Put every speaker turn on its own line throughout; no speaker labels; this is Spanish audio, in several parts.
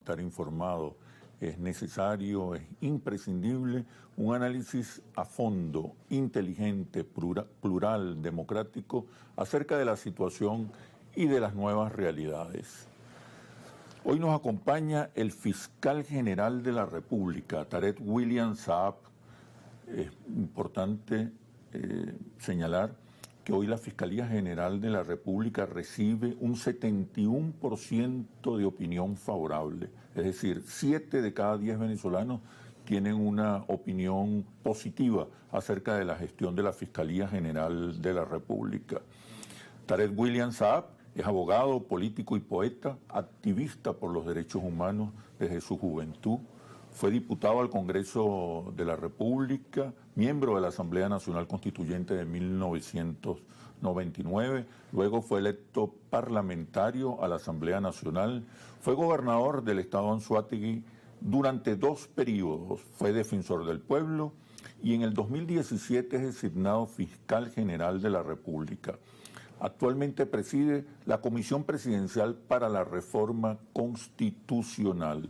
estar informado. Es necesario, es imprescindible un análisis a fondo, inteligente, plural, democrático, acerca de la situación y de las nuevas realidades. Hoy nos acompaña el fiscal general de la República, Tarek William Saab. Es importante señalar que hoy la Fiscalía General de la República recibe un 71% de opinión favorable. Es decir, 7 de cada 10 venezolanos tienen una opinión positiva acerca de la gestión de la Fiscalía General de la República. Tarek William Saab es abogado, político y poeta, activista por los derechos humanos desde su juventud. Fue diputado al Congreso de la República, miembro de la Asamblea Nacional Constituyente de 1999, luego fue electo parlamentario a la Asamblea Nacional, fue gobernador del estado Anzoátegui durante 2 periodos, fue defensor del pueblo y en el 2017 es designado fiscal general de la República. Actualmente preside la Comisión Presidencial para la Reforma Constitucional.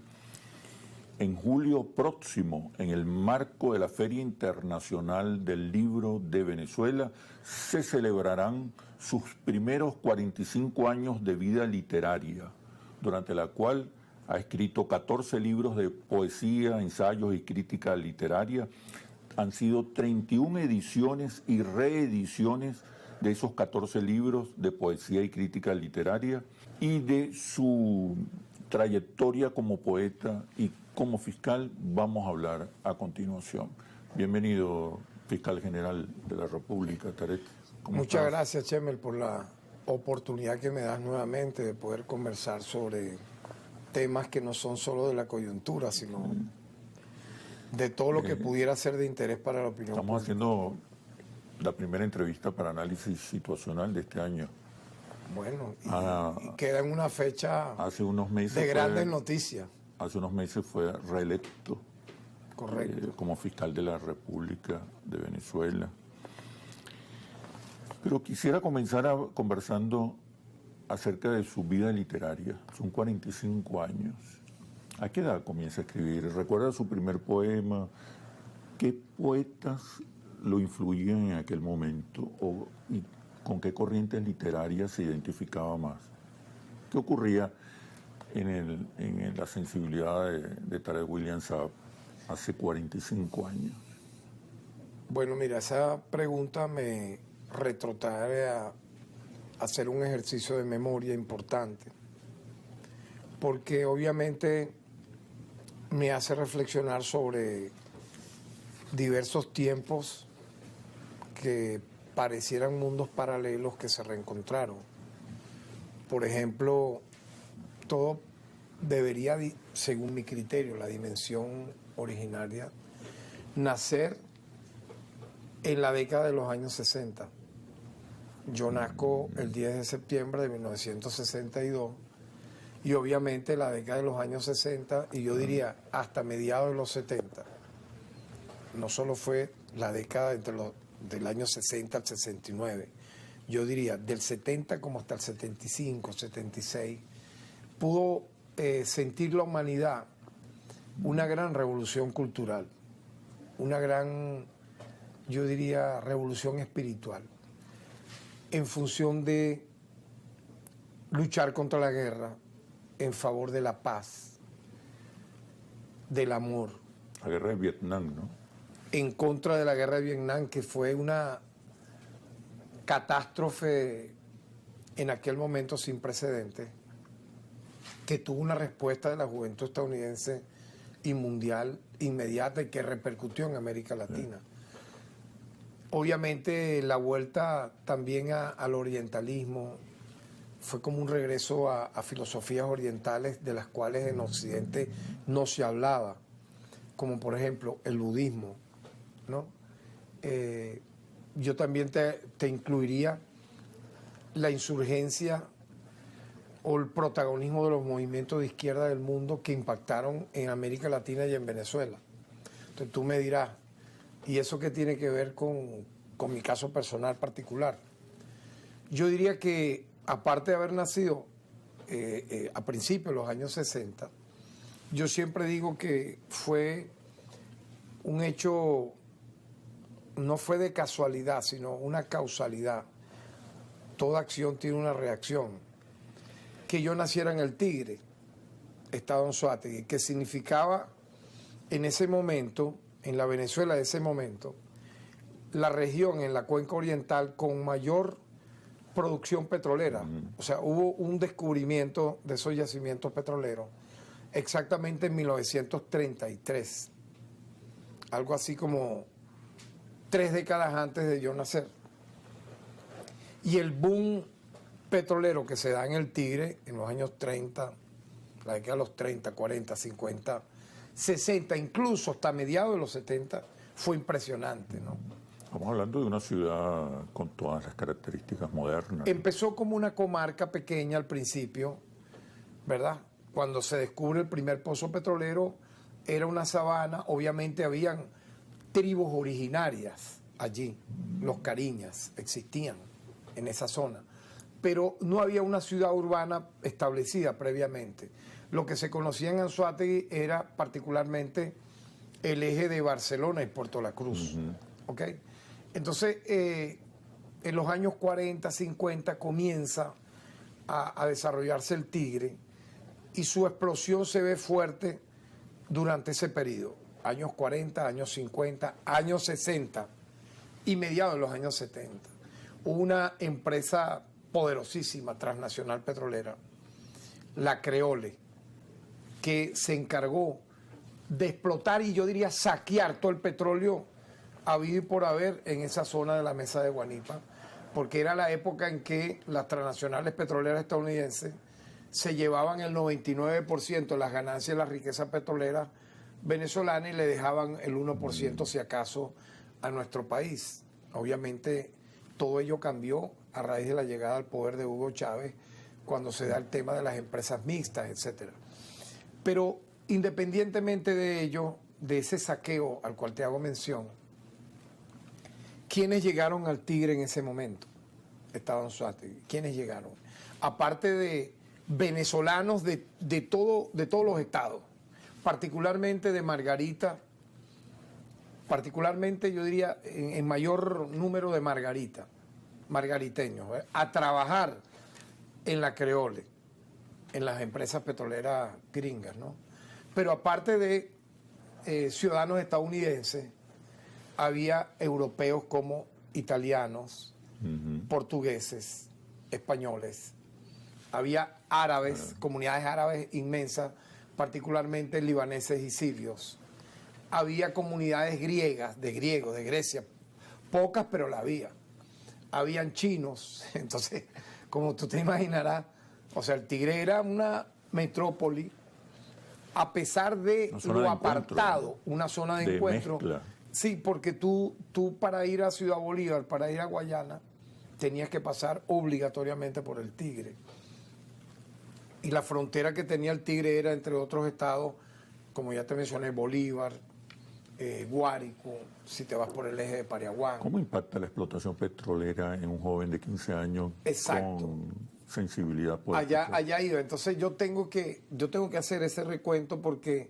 En julio próximo, en el marco de la Feria Internacional del Libro de Venezuela, se celebrarán sus primeros 45 años de vida literaria, durante la cual ha escrito 14 libros de poesía, ensayos y crítica literaria. Han sido 31 ediciones y reediciones de esos 14 libros de poesía y crítica literaria y de su trayectoria como poeta y como fiscal vamos a hablar a continuación. Bienvenido, fiscal general de la República, Tarek.
Muchas gracias, Chemel, por la oportunidad que me das nuevamente de poder conversar sobre temas que no son solo de la coyuntura, sino de todo lo que pudiera ser de interés para la opinión pública.
Estamos haciendo la primera entrevista para análisis situacional de este año.
Bueno, y queda en una fecha
hace unos meses
de grandes noticias.
Hace unos meses fue reelecto.
Correcto.
Como fiscal de la República de Venezuela. Pero quisiera comenzar conversando acerca de su vida literaria. Son 45 años. ¿A qué edad comienza a escribir? ¿Recuerda su primer poema? ¿Qué poetas lo influían en aquel momento? ¿Y con qué corrientes literarias se identificaba más? ¿Qué ocurría en la sensibilidad de Tarek William Saab hace 45 años?
Bueno, mira, esa pregunta me retrotrae a hacer un ejercicio de memoria importante, porque obviamente me hace reflexionar sobre diversos tiempos que parecieran mundos paralelos que se reencontraron. Por ejemplo, todo debería, según mi criterio, la dimensión originaria, nacer en la década de los años 60. Yo nazco el 10 de septiembre de 1962 y obviamente la década de los años 60, y yo diría hasta mediados de los 70, no solo fue la década del año 60 al 69, yo diría del 70 como hasta el 75, 76, pudo sentir la humanidad una gran revolución cultural, una gran, yo diría, revolución espiritual, en función de luchar contra la guerra, en favor de la paz, del amor.
La guerra de Vietnam, ¿no?
En contra de la guerra de Vietnam, que fue una catástrofe en aquel momento sin precedentes, que tuvo una respuesta de la juventud estadounidense y mundial inmediata y que repercutió en América Latina. Sí. Obviamente la vuelta también al orientalismo fue como un regreso a filosofías orientales de las cuales en Occidente no se hablaba, como por ejemplo el budismo, ¿no? Yo también te incluiría la insurgencia o el protagonismo de los movimientos de izquierda del mundo que impactaron en América Latina y en Venezuela. Entonces tú me dirás, ¿y eso qué tiene que ver con mi caso personal particular? Yo diría que, aparte de haber nacido a principios de los años 60, yo siempre digo que fue un hecho, no fue de casualidad, sino una causalidad. Toda acción tiene una reacción. Que yo naciera en el Tigre, estado Anzoátegui, que significaba en ese momento, en la Venezuela de ese momento, la región en la cuenca oriental con mayor producción petrolera. O sea, hubo un descubrimiento de esos yacimientos petroleros exactamente en 1933. Algo así como 3 décadas antes de yo nacer. Y el boom petrolero que se da en el Tigre en los años 30, la década de los 30, 40, 50, 60, incluso hasta mediados de los 70, fue impresionante, ¿no?
Estamos hablando de una ciudad con todas las características modernas.
Empezó como una comarca pequeña al principio, ¿verdad? Cuando se descubre el primer pozo petrolero, era una sabana, obviamente habían tribus originarias allí, los cariñas existían en esa zona, pero no había una ciudad urbana establecida previamente. Lo que se conocía en Anzoátegui era particularmente el eje de Barcelona y Puerto La Cruz, ¿ok? Entonces, en los años 40, 50 comienza a desarrollarse el Tigre y su explosión se ve fuerte durante ese periodo, años 40, años 50, años 60 y mediados de los años 70. Una empresa poderosísima, transnacional petrolera, la Creole, que se encargó de explotar y yo diría saquear todo el petróleo habido y por haber en esa zona de la Mesa de Guanipa, porque era la época en que las transnacionales petroleras estadounidenses se llevaban el 99% de las ganancias de la riqueza petrolera venezolana y le dejaban el 1% si acaso a nuestro país. Obviamente todo ello cambió a raíz de la llegada al poder de Hugo Chávez, cuando se da el tema de las empresas mixtas, etcétera. Pero independientemente de ello, de ese saqueo al cual te hago mención, ¿quiénes llegaron al Tigre en ese momento? Estado Anzoátegui. ¿Quiénes llegaron? Aparte de venezolanos de todos los estados, particularmente de Margarita, particularmente yo diría en mayor número de margariteños, a trabajar en la Creole, en las empresas petroleras gringas, ¿no? Pero aparte de ciudadanos estadounidenses, había europeos como italianos, portugueses, españoles, había árabes, comunidades árabes inmensas, particularmente libaneses y sirios. Había comunidades griegas, de griegos, de Grecia, pocas, pero la había. Habían chinos, entonces, como tú te imaginarás, o sea, el Tigre era una metrópoli, a pesar de lo apartado, una zona de encuentro.
Mezcla.
Sí, porque tú para ir a Ciudad Bolívar, para ir a Guayana, tenías que pasar obligatoriamente por el Tigre. Y la frontera que tenía el Tigre era, entre otros estados, como ya te mencioné, Bolívar, Guárico, si te vas por el eje de Pariaguán.
¿Cómo impacta la explotación petrolera en un joven de 15 años con sensibilidad política?
Allá iba. Entonces yo tengo que hacer ese recuento porque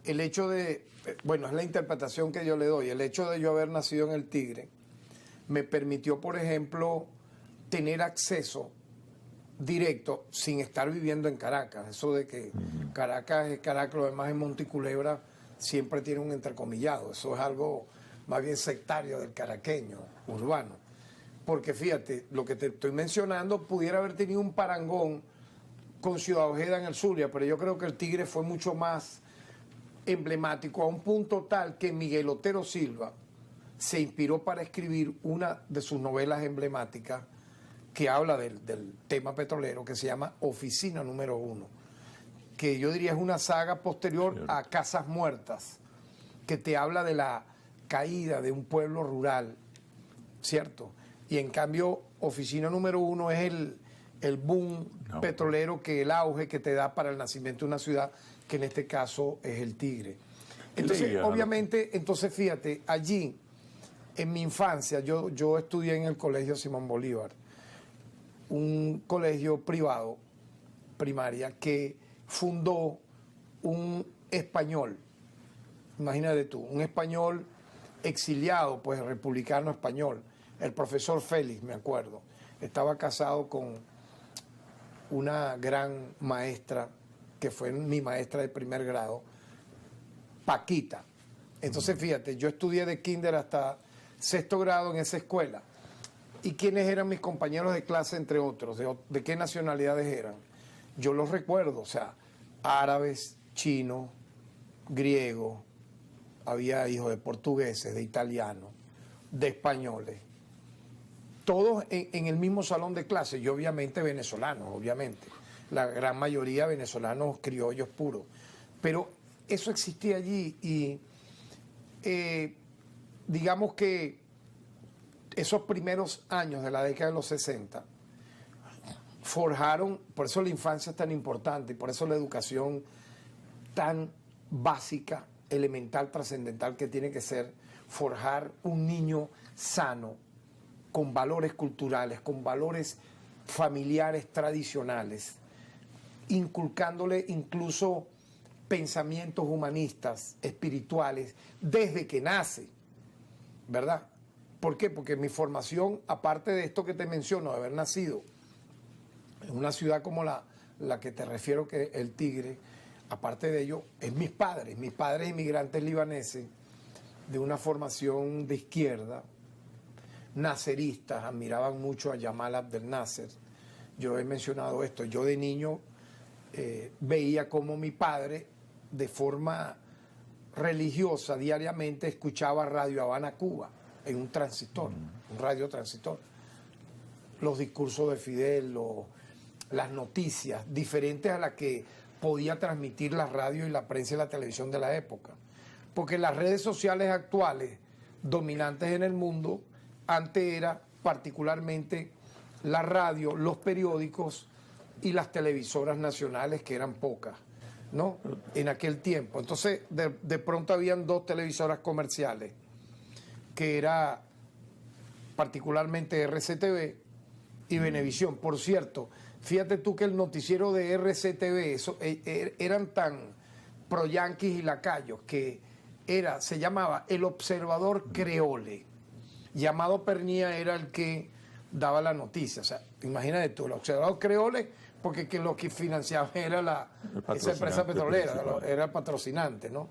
el hecho de, bueno, es la interpretación que yo le doy, el hecho de yo haber nacido en el Tigre me permitió, por ejemplo, tener acceso directo sin estar viviendo en Caracas. Eso de que Caracas es Caracas, lo demás es Monteculebra, siempre tiene un entrecomillado. Eso es algo más bien sectario del caraqueño, urbano. Porque fíjate, lo que te estoy mencionando pudiera haber tenido un parangón con Ciudad Ojeda en el Zulia, pero yo creo que el Tigre fue mucho más emblemático, a un punto tal que Miguel Otero Silva se inspiró para escribir una de sus novelas emblemáticas que habla del tema petrolero, que se llama Oficina Número 1, que yo diría es una saga posterior a Casas Muertas, que te habla de la caída de un pueblo rural, ¿cierto? Y en cambio, Oficina Número 1 es el boom petrolero, que el auge que te da para el nacimiento de una ciudad, que en este caso es el Tigre. Entonces, obviamente, entonces fíjate, allí, en mi infancia, yo estudié en el Colegio Simón Bolívar, un colegio privado, primaria, que fundó un español, imagínate tú, un español exiliado, pues republicano español, el profesor Félix, me acuerdo, estaba casado con una gran maestra, que fue mi maestra de primer grado, Paquita. Entonces, fíjate, yo estudié de kinder hasta sexto grado en esa escuela. ¿Y quiénes eran mis compañeros de clase, entre otros? ¿De qué nacionalidades eran? Yo los recuerdo, o sea, árabes, chinos, griegos, había hijos de portugueses, de italianos, de españoles. Todos en el mismo salón de clase, y obviamente venezolanos, obviamente. La gran mayoría venezolanos criollos puros. Pero eso existía allí y digamos que esos primeros años de la década de los 60 forjaron, por eso la infancia es tan importante y por eso la educación tan básica, elemental, trascendental que tiene que ser forjar un niño sano, con valores culturales, con valores familiares tradicionales, inculcándole incluso pensamientos humanistas, espirituales, desde que nace, ¿verdad? ¿Por qué? Porque mi formación, aparte de esto que te menciono, de haber nacido en una ciudad como la que te refiero, que El Tigre, aparte de ello, es mis padres inmigrantes libaneses, de una formación de izquierda, naceristas, admiraban mucho a Yamal Abdel Nasser. Yo he mencionado esto, yo de niño veía como mi padre, de forma religiosa, diariamente escuchaba Radio Habana Cuba en un transistor, un radiotransistor. Los discursos de Fidel, las noticias, diferentes a las que podía transmitir la radio y la prensa y la televisión de la época. Porque las redes sociales actuales, dominantes en el mundo, antes era particularmente la radio, los periódicos y las televisoras nacionales, que eran pocas, ¿no? En aquel tiempo. Entonces, de pronto habían dos televisoras comerciales, que era particularmente RCTV y Venevisión. Por cierto, fíjate tú que el noticiero de RCTV eran tan pro-yanquis y lacayos que se llamaba El Observador Creole. Llamado Pernía era el que daba la noticia. O sea, imagínate tú, El Observador Creole, porque lo que financiaba era esa empresa petrolera, era el patrocinante, ¿no?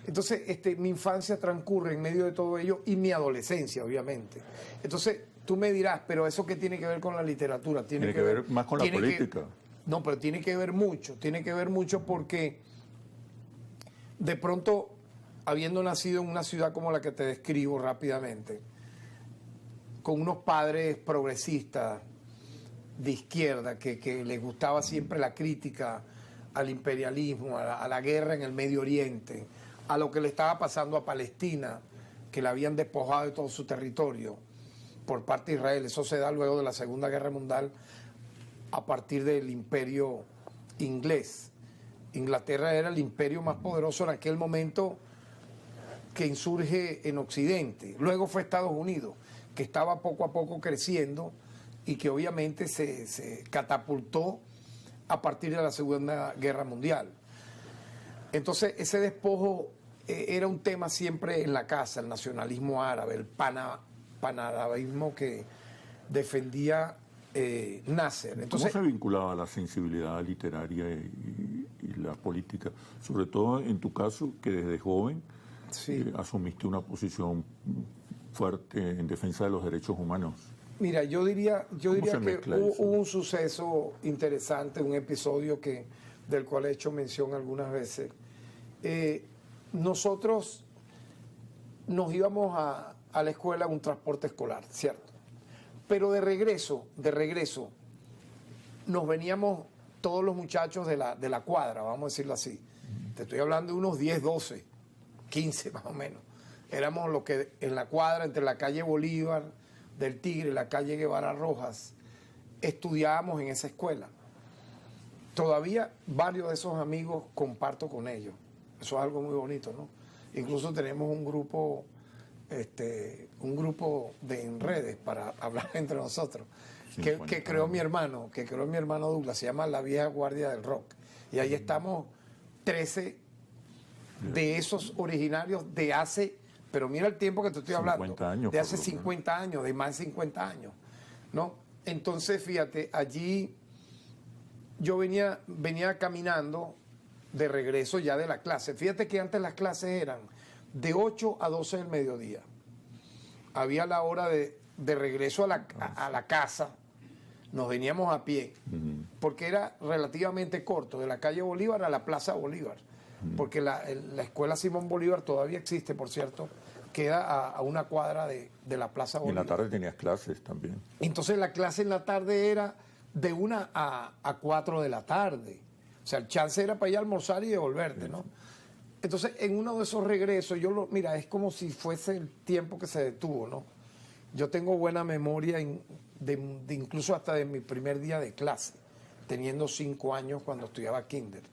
Entonces, mi infancia transcurre en medio de todo ello y mi adolescencia, obviamente. Entonces, tú me dirás, pero ¿eso qué tiene que ver con la literatura?
Tiene que ver más con la política.
No, pero tiene que ver mucho porque de pronto, habiendo nacido en una ciudad como la que te describo rápidamente, con unos padres progresistas de izquierda que les gustaba siempre la crítica al imperialismo, a la guerra en el Medio Oriente, a lo que le estaba pasando a Palestina, que la habían despojado de todo su territorio por parte de Israel. Eso se da luego de la Segunda Guerra Mundial, a partir del imperio inglés. Inglaterra era el imperio más poderoso en aquel momento que insurge en Occidente. Luego fue Estados Unidos, que estaba poco a poco creciendo y que obviamente se catapultó a partir de la Segunda Guerra Mundial. Entonces, ese despojo era un tema siempre en la casa, el nacionalismo árabe, el panarabismo que defendía Nasser. Entonces,
¿cómo se vinculaba la sensibilidad literaria y la política? Sobre todo en tu caso, que desde joven
sí,
asumiste una posición fuerte en defensa de los derechos humanos.
Mira, yo diría que hubo un suceso interesante, un episodio del cual he hecho mención algunas veces. Nosotros nos íbamos a la escuela en un transporte escolar, ¿cierto? Pero de regreso, nos veníamos todos los muchachos de la cuadra, vamos a decirlo así. Te estoy hablando de unos 10, 12, 15 más o menos. Éramos los que en la cuadra, entre la calle Bolívar del Tigre y la calle Guevara Rojas, estudiábamos en esa escuela. Todavía varios de esos amigos comparto con ellos. Eso es algo muy bonito, ¿no? Incluso tenemos un grupo en redes para hablar entre nosotros, que creó mi hermano Douglas, se llama La Vieja Guardia del Rock. Y ahí estamos 13 de esos originarios de hace, pero mira el tiempo que te estoy hablando,
50 años,
de hace 50 años, de más de 50 años, ¿no? Entonces, fíjate, allí yo venía caminando de regreso ya de la clase. Fíjate que antes las clases eran de 8 a 12 del mediodía. Había la hora de regreso a la casa. Nos veníamos a pie, porque era relativamente corto, de la calle Bolívar a la Plaza Bolívar, porque la Escuela Simón Bolívar todavía existe, por cierto, queda a una cuadra de la Plaza
Y en
Bolívar.
la tarde tenías clases también.
Entonces la clase en la tarde era de 1 a 4 de la tarde. O sea, el chance era para ir a almorzar y devolverte, ¿no? Entonces, en uno de esos regresos, mira, es como si fuese el tiempo que se detuvo, ¿no? Yo tengo buena memoria de incluso hasta de mi primer día de clase, teniendo 5 años cuando estudiaba kinder.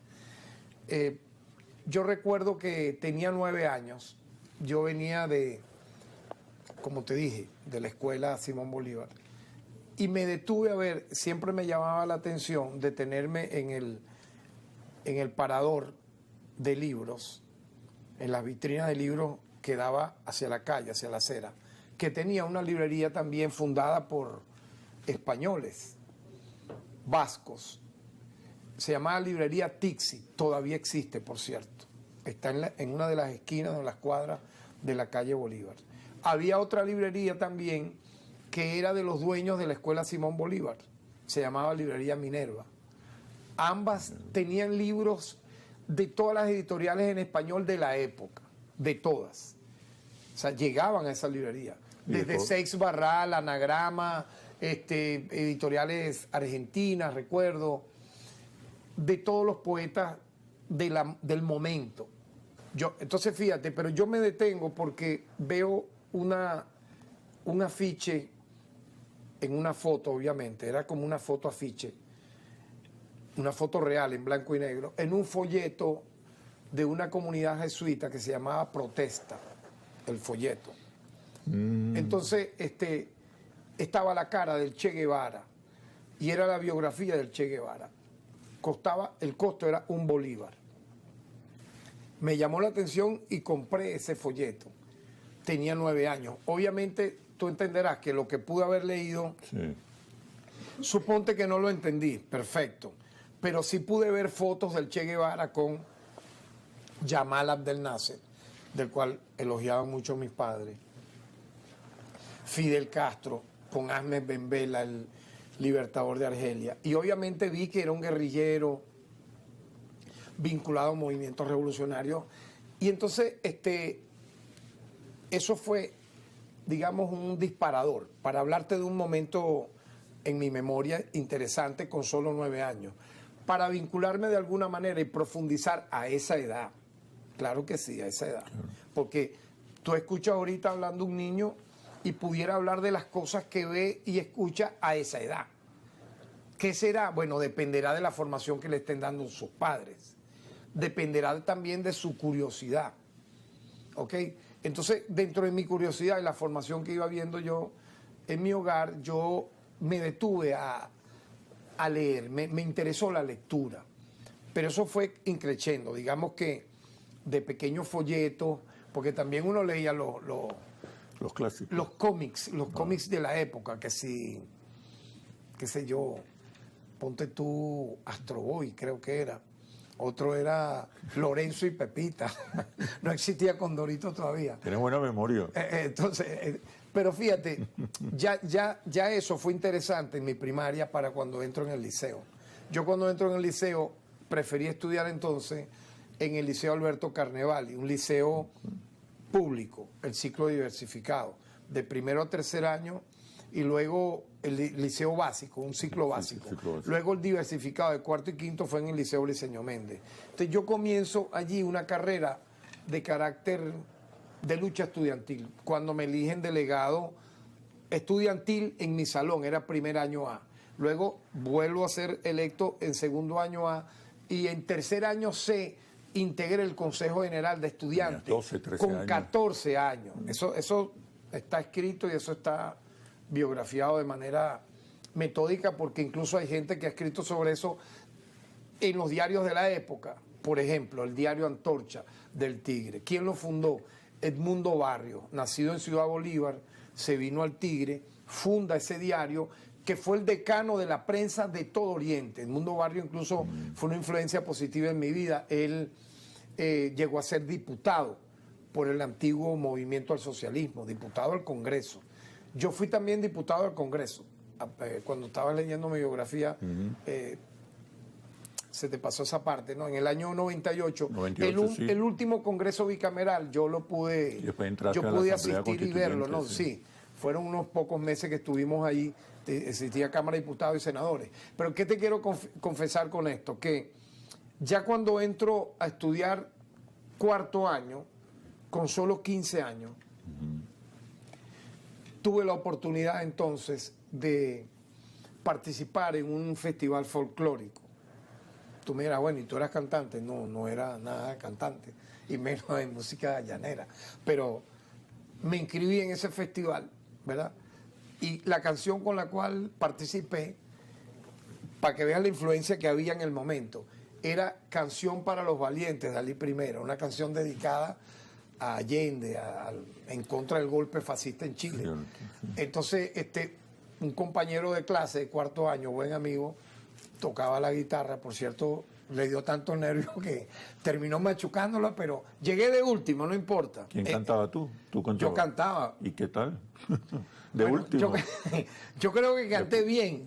Yo recuerdo que tenía 9 años, yo venía como te dije, de la escuela Simón Bolívar, y me detuve a ver, siempre me llamaba la atención detenerme en el parador de libros, en las vitrinas de libros que daba hacia la calle, hacia la acera, que tenía una librería también fundada por españoles, vascos. Se llamaba librería Tixi, todavía existe, por cierto. Está en una de las esquinas de las cuadras de la calle Bolívar. Había otra librería también que era de los dueños de la Escuela Simón Bolívar. Se llamaba Librería Minerva. Ambas tenían libros de todas las editoriales en español de la época, de todas. O sea, llegaban a esa librería. Desde Seix Barral, Anagrama, editoriales argentinas, recuerdo, de todos los poetas del momento. Entonces, fíjate, pero yo me detengo porque veo un afiche en una foto, obviamente, era como una foto afiche, una foto real en blanco y negro, en un folleto de una comunidad jesuita que se llamaba Protesta, el folleto. Entonces, estaba la cara del Che Guevara y era la biografía del Che Guevara. El costo era $1. Me llamó la atención y compré ese folleto. Tenía 9 años. Obviamente, tú entenderás que lo que pude haber leído,
Sí.
Suponte que no lo entendí, perfecto. Pero sí pude ver fotos del Che Guevara con Yamal Abdel Nasser, del cual elogiaban mucho mis padres. Fidel Castro, con Ahmed Ben Bella, el libertador de Argelia. Y obviamente vi que era un guerrillero vinculado a movimientos revolucionarios. Y entonces, eso fue, digamos, un disparador para hablarte de un momento en mi memoria interesante con solo 9 años, para vincularme de alguna manera y profundizar a esa edad. Claro que sí, a esa edad. Claro. Porque tú escuchas ahorita hablando un niño y pudiera hablar de las cosas que ve y escucha a esa edad. ¿Qué será? Bueno, dependerá de la formación que le estén dando sus padres. Dependerá también de su curiosidad. ¿Ok? Entonces, dentro de mi curiosidad y la formación que iba viendo yo en mi hogar, yo me detuve a leer, me interesó la lectura. Pero eso fue increciendo, digamos que de pequeños folletos, porque también uno leía los
clásicos.
Los cómics de la época, que sí, qué sé yo, ponte tú Astro Boy, creo que era. Otro era Lorenzo y Pepita. No existía Condorito todavía.
Tienes buena memoria.
Entonces, pero fíjate, ya eso fue interesante en mi primaria para cuando entro en el liceo. Yo cuando entro en el liceo preferí estudiar entonces en el Liceo Alberto Carnevali, un liceo público, el ciclo diversificado, de primero a tercer año, y luego el liceo básico, un ciclo básico. Luego el diversificado de cuarto y quinto fue en el Liceo Briceño Méndez. Entonces yo comienzo allí una carrera de carácter de lucha estudiantil. Cuando me eligen delegado estudiantil en mi salón, era primer año A. Luego vuelvo a ser electo en segundo año A y en tercer año C integré el Consejo General de Estudiantes
12, 13
con
años.
14 años. Eso está escrito y eso está biografiado de manera metódica porque incluso hay gente que ha escrito sobre eso en los diarios de la época. Por ejemplo, el diario Antorcha del Tigre. ¿Quién lo fundó? Edmundo Barrios, nacido en Ciudad Bolívar, se vino al Tigre, funda ese diario, que fue el decano de la prensa de todo Oriente. Edmundo Barrios incluso fue una influencia positiva en mi vida. Él llegó a ser diputado por el antiguo movimiento al socialismo, diputado al Congreso. Yo fui también diputado al Congreso. Cuando estaba leyendo mi biografía, se te pasó esa parte, ¿no? En el año 98,
sí.
el último Congreso bicameral, yo pude asistir y verlo, ¿no? Sí, fueron unos pocos meses que estuvimos allí, existía Cámara de Diputados y Senadores. Pero ¿qué te quiero confesar con esto? Que ya cuando entro a estudiar cuarto año, con solo 15 años, tuve la oportunidad entonces de participar en un festival folclórico. Tú me dirás, bueno, ¿y tú eras cantante? No, no era nada cantante, y menos en música llanera. Pero me inscribí en ese festival, ¿verdad? Y la canción con la cual participé, para que vean la influencia que había en el momento, era Canción para los Valientes de Ali I, una canción dedicada a Allende, en contra del golpe fascista en Chile. Entonces, un compañero de clase de cuarto año, buen amigo, tocaba la guitarra, por cierto, le dio tanto nervio que terminó machucándola, pero llegué de último, no importa.
¿Quién cantaba tú? ¿Tú cantabas?
Yo cantaba.
¿Y qué tal? De último.
Yo creo que canté bien,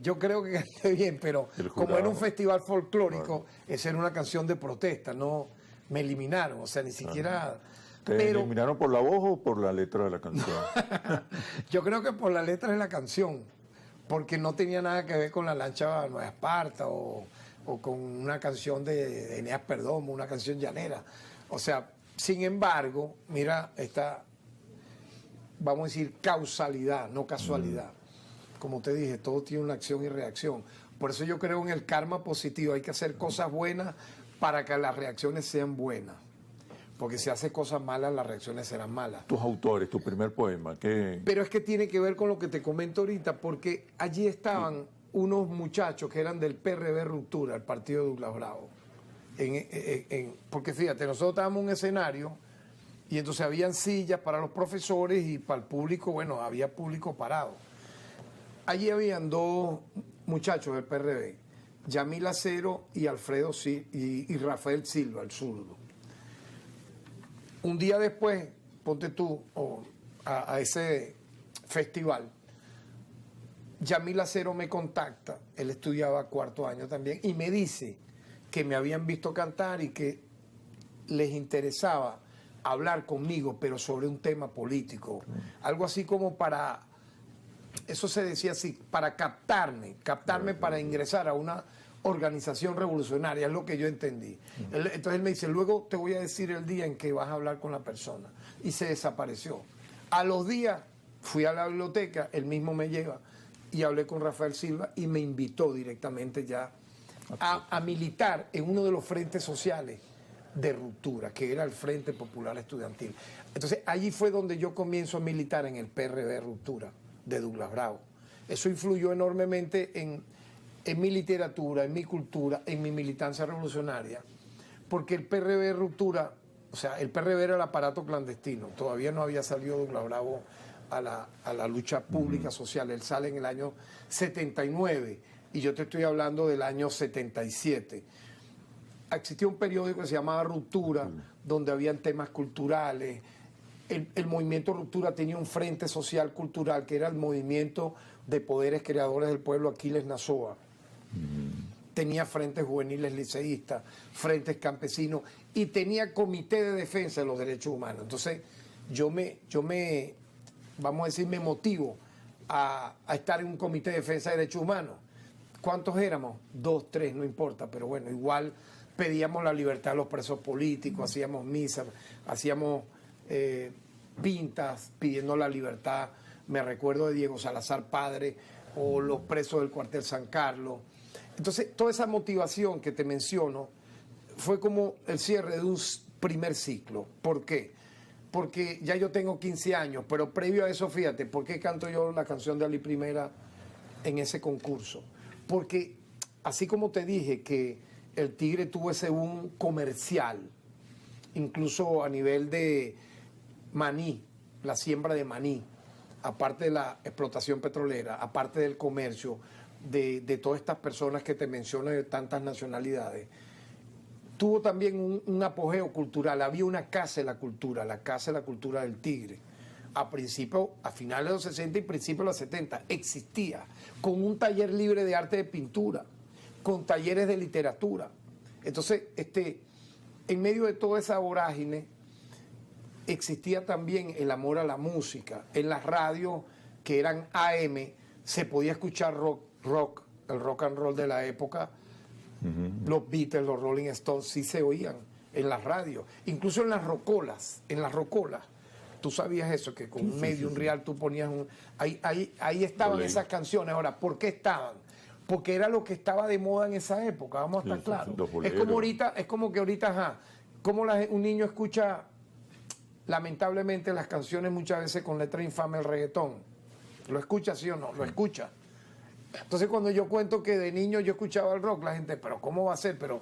pero como era un festival folclórico, esa era una canción de protesta, no me eliminaron, o sea, ni siquiera...
¿Te eliminaron por la voz o por la letra de la canción?
Yo creo que por la letra de la canción, porque no tenía nada que ver con la lancha Nueva Esparta o con una canción de Eneas Perdomo, una canción llanera. O sea, sin embargo, mira esta, vamos a decir, causalidad, no casualidad. Como te dije, todo tiene una acción y reacción. Por eso yo creo en el karma positivo. Hay que hacer cosas buenas para que las reacciones sean buenas. Porque si haces cosas malas, las reacciones serán malas.
Tus autores, tu primer poema, ¿qué?
Pero es que tiene que ver con lo que te comento ahorita, porque allí estaban unos muchachos que eran del PRB Ruptura, el partido de Douglas Bravo. Porque fíjate, nosotros estábamos en un escenario y entonces habían sillas para los profesores y para el público, bueno, había público parado. Allí habían dos muchachos del PRB, Yamil Acero y Alfredo y Rafael Silva, el zurdo. Un día después, ponte tú a ese festival, Yamil Acero me contacta, él estudiaba cuarto año también, y me dice que me habían visto cantar y que les interesaba hablar conmigo, pero sobre un tema político. Algo así como para, eso se decía así, para captarme para ingresar a una organización revolucionaria, es lo que yo entendí. Entonces él me dice, luego te voy a decir el día en que vas a hablar con la persona. Y se desapareció. A los días fui a la biblioteca, él mismo me lleva, y hablé con Rafael Silva y me invitó directamente ya a militar en uno de los frentes sociales de ruptura, que era el Frente Popular Estudiantil. Entonces allí fue donde yo comienzo a militar en el PRB Ruptura de Douglas Bravo. Eso influyó enormemente en mi literatura, en mi cultura, en mi militancia revolucionaria, porque el PRB Ruptura, o sea, el PRB era el aparato clandestino, todavía no había salido Douglas Bravo a la lucha pública social, él sale en el año 79 y yo te estoy hablando del año 77. Existía un periódico que se llamaba Ruptura, donde habían temas culturales. El movimiento Ruptura tenía un frente social cultural que era el movimiento de poderes creadores del pueblo Aquiles Nazoa. Tenía frentes juveniles liceístas, frentes campesinos y tenía comité de defensa de los derechos humanos. Entonces yo me vamos a decir, me motivo a estar en un comité de defensa de derechos humanos. ¿Cuántos éramos? 2, 3, no importa, pero bueno, igual pedíamos la libertad de los presos políticos, hacíamos misas, hacíamos pintas pidiendo la libertad. Me recuerdo de Diego Salazar Padre o los presos del cuartel San Carlos. Entonces, toda esa motivación que te menciono fue como el cierre de un primer ciclo. ¿Por qué? Porque ya yo tengo 15 años, pero previo a eso, fíjate, ¿por qué canto yo la canción de Ali I en ese concurso? Porque, así como te dije que el Tigre tuvo ese boom comercial, incluso a nivel de maní, la siembra de maní, aparte de la explotación petrolera, aparte del comercio, de todas estas personas que te menciono de tantas nacionalidades. Tuvo también un apogeo cultural, había una casa de la cultura, la Casa de la Cultura del Tigre. A finales de los 60 y principios de los 70, existía con un taller libre de arte de pintura, con talleres de literatura. Entonces, en medio de toda esa vorágine, existía también el amor a la música. En las radios que eran AM, se podía escuchar rock, el rock and roll de la época. Los Beatles, los Rolling Stones, sí se oían en las radios, incluso en las rocolas, Tú sabías eso, que con un medium real tú ponías ahí estaban esas canciones. Ahora, ¿por qué estaban? Porque era lo que estaba de moda en esa época, vamos a estar claros. Es como que ahorita, como un niño escucha, lamentablemente, las canciones muchas veces con letra infame, el reggaetón. ¿Lo escucha, sí o no? Lo escucha. Entonces, cuando yo cuento que de niño yo escuchaba el rock, la gente, ¿pero cómo va a ser? Pero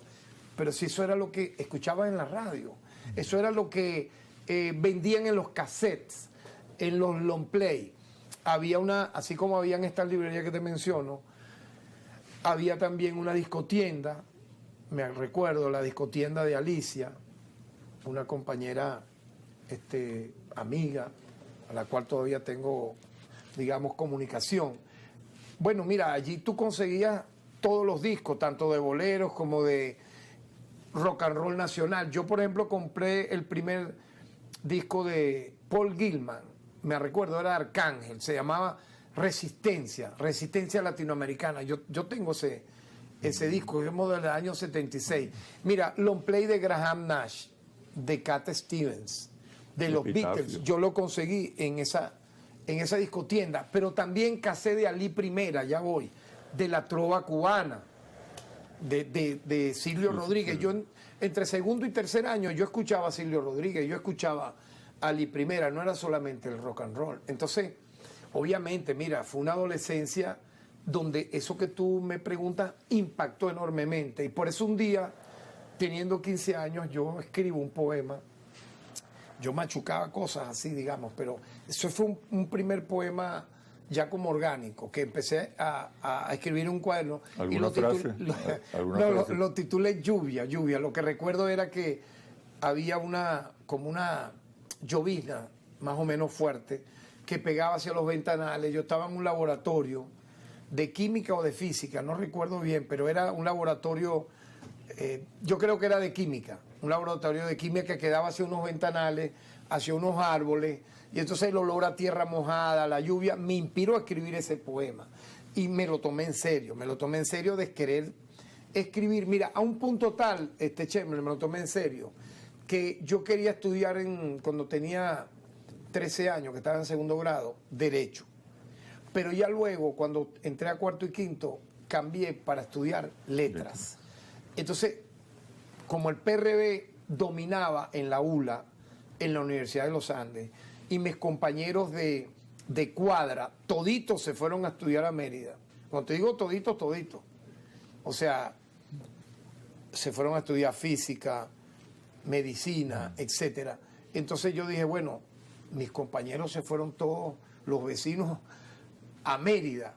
si eso era lo que escuchaba en la radio, eso era lo que vendían en los cassettes, en los long play. Había así como había en esta librería que te menciono, había también una discotienda, me recuerdo, la discotienda de Alicia, una compañera, amiga, a la cual todavía tengo, digamos, comunicación. Bueno, mira, allí tú conseguías todos los discos, tanto de boleros como de rock and roll nacional. Yo, por ejemplo, compré el primer disco de Paul Gilman, me recuerdo, era Arcángel, se llamaba Resistencia Latinoamericana. Yo tengo ese disco, es del año 76. Mira, long play de Graham Nash, de Cat Stevens, de los Beatles, yo lo conseguí en esa discotienda, pero también casé de Ali Primera, ya voy, de la trova cubana, de Silvio Rodríguez. Yo entre segundo y tercer año yo escuchaba a Silvio Rodríguez, yo escuchaba a Ali Primera, no era solamente el rock and roll. Entonces, obviamente, mira, fue una adolescencia donde eso que tú me preguntas impactó enormemente. Y por eso un día, teniendo 15 años, yo escribo un poema. Yo machucaba cosas así, digamos, pero eso fue un primer poema ya como orgánico, que empecé a escribir un cuaderno.
¿Alguna frase?
Lo titulé Lluvia. Lo que recuerdo era que había como una llovizna más o menos fuerte que pegaba hacia los ventanales. Yo estaba en un laboratorio de química o de física, no recuerdo bien, pero era un laboratorio, yo creo que era de química, un laboratorio de química que quedaba hacia unos ventanales, hacia unos árboles, y entonces el olor a tierra mojada, la lluvia, me inspiró a escribir ese poema. Y me lo tomé en serio de querer escribir. Mira, a un punto tal, me lo tomé en serio, que yo quería estudiar cuando tenía 13 años, que estaba en segundo grado, Derecho. Pero ya luego, cuando entré a cuarto y quinto, cambié para estudiar Letras. Entonces, como el PRB dominaba en la ULA, en la Universidad de los Andes, y mis compañeros de cuadra, toditos se fueron a estudiar a Mérida. Cuando te digo toditos, toditos. O sea, se fueron a estudiar física, medicina, etcétera. Entonces yo dije, bueno, mis compañeros se fueron todos, los vecinos, a Mérida.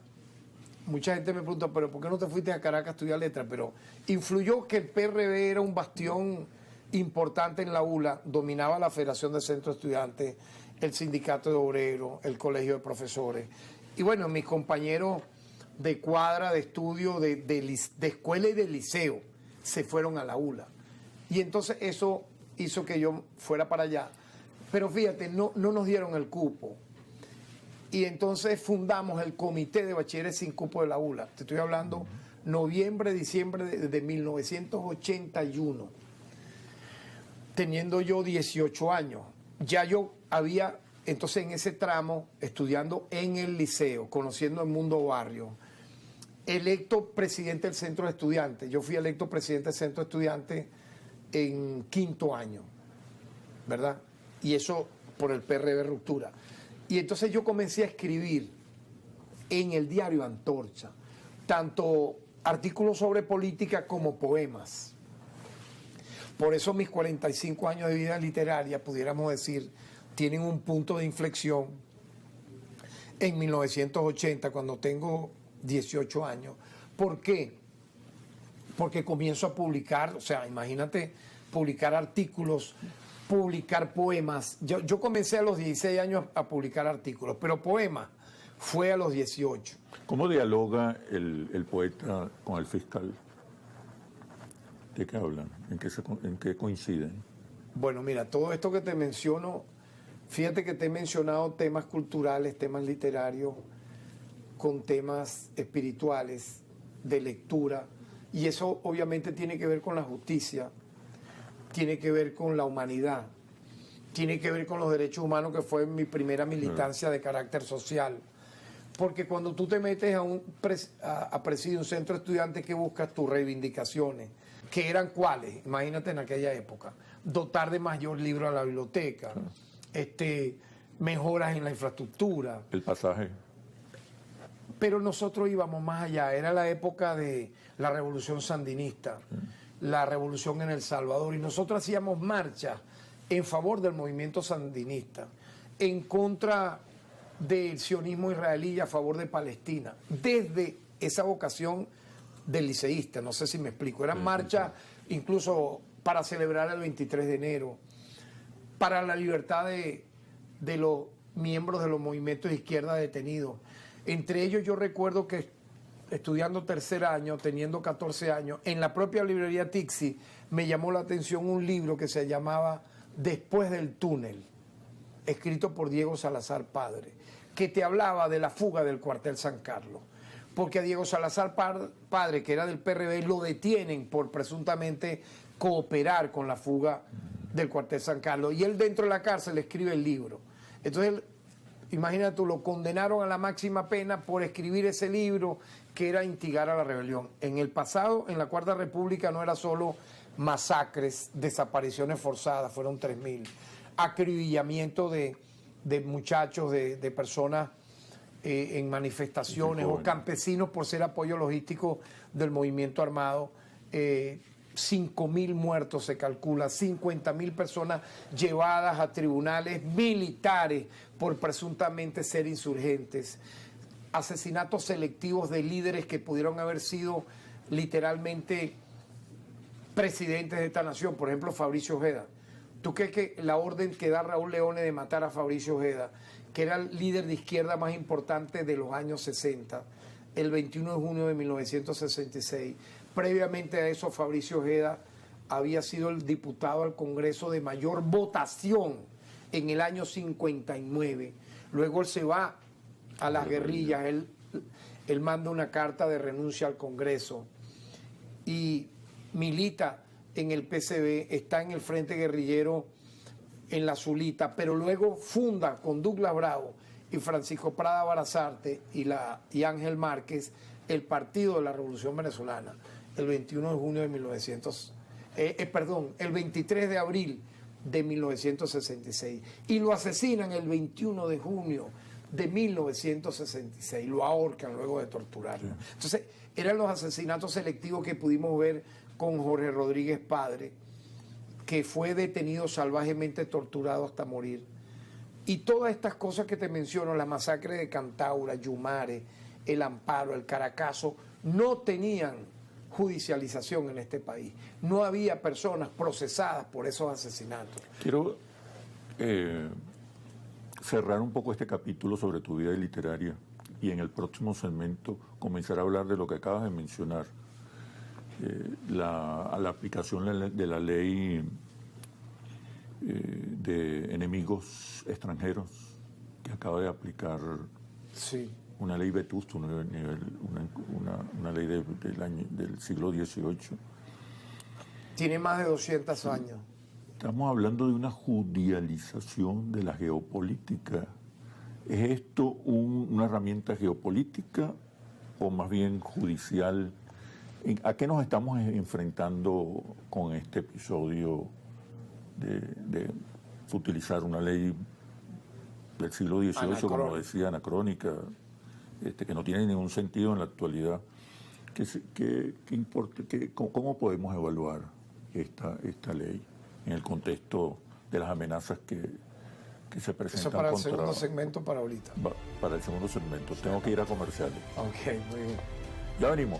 Mucha gente me pregunta, pero ¿por qué no te fuiste a Caracas a estudiar letras? Pero influyó que el PRB era un bastión importante en la ULA, dominaba la Federación de Centros Estudiantes, el Sindicato de Obreros, el Colegio de Profesores. Y bueno, mis compañeros de cuadra, de estudio, de escuela y de liceo, se fueron a la ULA. Y entonces eso hizo que yo fuera para allá. Pero fíjate, no nos dieron el cupo. Y entonces fundamos el Comité de Bachilleres sin Cupo de la ULA. Te estoy hablando noviembre, diciembre de 1981. Teniendo yo 18 años. Ya yo había, entonces en ese tramo, estudiando en el liceo, conociendo el mundo barrio, electo presidente del Centro de Estudiantes. Yo fui electo presidente del Centro de Estudiantes en quinto año, ¿verdad? Y eso por el PRB Ruptura. Y entonces yo comencé a escribir en el diario Antorcha, tanto artículos sobre política como poemas. Por eso mis 45 años de vida literaria, pudiéramos decir, tienen un punto de inflexión en 1980, cuando tengo 18 años. ¿Por qué? Porque comienzo a publicar, o sea, imagínate, publicar artículos, publicar poemas. Yo comencé a los 16 años a publicar artículos, pero poemas fue a los 18.
¿Cómo dialoga el poeta con el fiscal? ¿De qué hablan? ¿En qué coinciden?
Bueno, mira, todo esto que te menciono, fíjate que te he mencionado temas culturales, temas literarios, con temas espirituales, de lectura, y eso obviamente tiene que ver con la justicia, tiene que ver con la humanidad, tiene que ver con los derechos humanos, que fue mi primera militancia de carácter social. Porque cuando tú te metes a presidir un centro de estudiantes, que buscas tus reivindicaciones, que eran cuáles, imagínate en aquella época, dotar de mayor libro a la biblioteca, mejoras en la infraestructura.
El pasaje.
Pero nosotros íbamos más allá, era la época de la revolución sandinista, la revolución en El Salvador, y nosotros hacíamos marchas en favor del movimiento sandinista, en contra del sionismo israelí y a favor de Palestina, desde esa vocación del liceísta, no sé si me explico, eran marchas incluso para celebrar el 23 de enero, para la libertad de los miembros de los movimientos de izquierda detenidos. Entre ellos yo recuerdo que estudiando tercer año, teniendo 14 años, en la propia librería Tixi me llamó la atención un libro que se llamaba Después del túnel, escrito por Diego Salazar Padre, que te hablaba de la fuga del cuartel San Carlos. Porque a Diego Salazar Padre, que era del PRD, lo detienen por presuntamente cooperar con la fuga del cuartel San Carlos. Y él dentro de la cárcel escribe el libro. Entonces, imagínate tú, lo condenaron a la máxima pena por escribir ese libro que era instigar a la rebelión. En el pasado, en la Cuarta República, no era solo masacres, desapariciones forzadas, fueron 3.000, acribillamiento de muchachos, de personas en manifestaciones, o campesinos por ser apoyo logístico del movimiento armado. 5.000 muertos se calcula, 50.000 personas llevadas a tribunales militares por presuntamente ser insurgentes, asesinatos selectivos de líderes que pudieron haber sido literalmente presidentes de esta nación, por ejemplo Fabricio Ojeda. ¿Tú crees que la orden que da Raúl Leone de matar a Fabricio Ojeda, que era el líder de izquierda más importante de los años 60, el 21 de junio de 1966, previamente a eso Fabricio Ojeda había sido el diputado al Congreso de mayor votación en el año 59, luego él se va a las guerrillas, él manda una carta de renuncia al Congreso y milita en el PCB, está en el Frente Guerrillero en la Zulita, pero luego funda con Douglas Bravo y Francisco Prada Barazarte y Ángel Márquez el Partido de la Revolución Venezolana, el 21 de junio de el 23 de abril de 1966, y lo asesinan el 21 de junio de 1966, lo ahorcan luego de torturarlo. Sí. Entonces, eran los asesinatos selectivos que pudimos ver con Jorge Rodríguez Padre, que fue detenido salvajemente, torturado hasta morir. Y todas estas cosas que te menciono, la masacre de Cantaura, Yumare, el Amparo, el Caracazo, no tenían judicialización en este país. No había personas procesadas por esos asesinatos.
Quiero cerrar un poco este capítulo sobre tu vida literaria y en el próximo segmento comenzar a hablar de lo que acabas de mencionar, a la aplicación de la ley de enemigos extranjeros que acaba de aplicar.
Sí.
Una ley vetusta, una ley del siglo XVIII.
Tiene más de 200 años.
Estamos hablando de una judicialización de la geopolítica. ¿Es esto una herramienta geopolítica o más bien judicial? ¿A qué nos estamos enfrentando con este episodio de utilizar una ley del siglo XVIII, como decía, anacrónica, que no tiene ningún sentido en la actualidad, ¿Cómo podemos evaluar esta ley en el contexto de las amenazas que se presentan?
Eso para el segundo segmento, para ahorita.
Para el segundo segmento. Tengo que ir a comerciales.
Ok, muy bien.
Ya venimos.